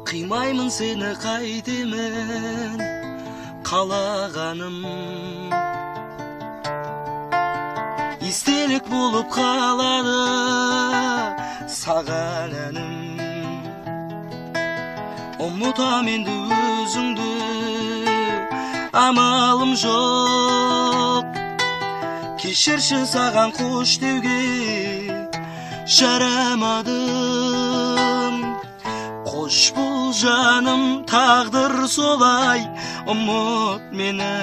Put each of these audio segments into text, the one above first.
Қимаймын сені қайтемін қалағаным, естелік болып қалады саған әнім. Ұмытам енді өзіңді, амалым жоқ. Кешірші саған қош деуге жарамадым. Қош бол жаным, тағдыр солай, ұмыт мені.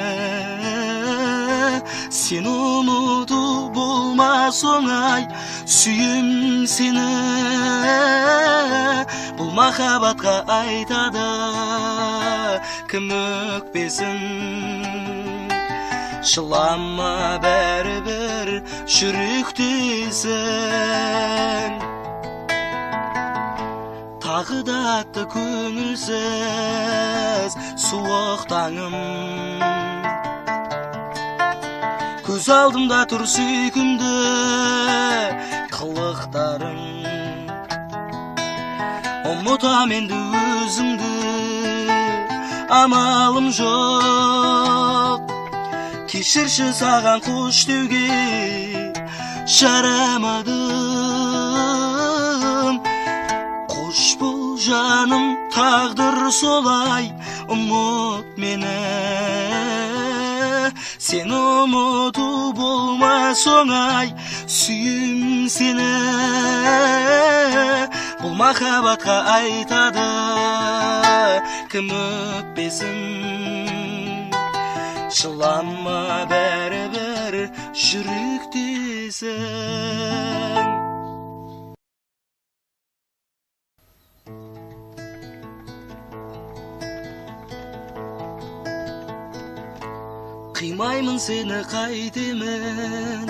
Сен ұмыту болмас оңай, сүйем сені. Бұл махаббатқа айтады кім өкпесін. Жылама бәрібір жүректесің. Тағы да атты көңілсіз суық таңым. Көз алдымда тұр сүйкімді қылықтарың. Ұмытам енді өзіңді, амалым жоқ. Кешірші саған қош деуге жарамадым. Қош бол жаным, тағдыр солай, ұмыт мені. Сен ұмыту болмас оңай, сүйем сені. Бұл махаббатқа айтады кім өкпесін. Жылама бәрібір жүректесің. Қимаймын сені қайтемін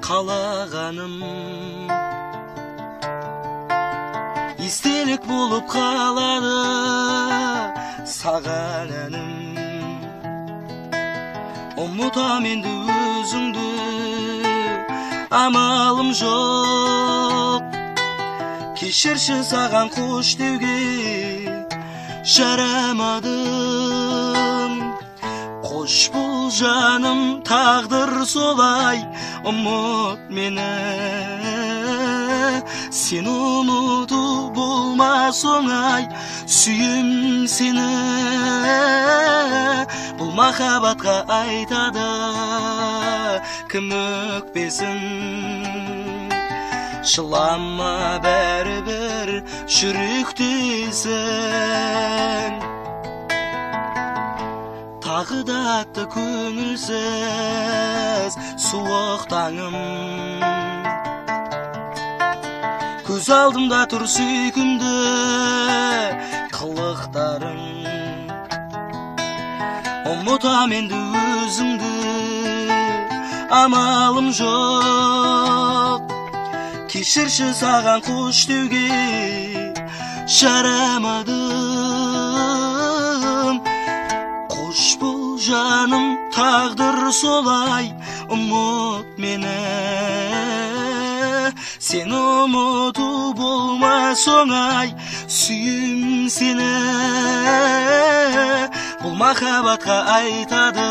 қалағаным, естелік болып қалады саған әнім. Ұмытам енді өзіңді, амалым жоқ. Кешірші саған қош деуге жарамадым. Қош бол жаным, тағдыр солай, ұмыт мені. Сен ұмыту болмас оңай, сүйем сені. Бұл махаббатқа айтады кім өкпесін. Жылама бәрібір жүректесің. Тағы да атты көңілсіз суық таңым. Көз алдымда тұр сүйкімді қылықтарың. Ұмытам енді өзіңді, амалым жоқ. Кешірші саған қош деуге жарамадым. Қош бол жаным, тағдыр солай, ұмыт мені. Сен ұмыту болмас оңай, сүйем сені. Бұл махаббатқа айтады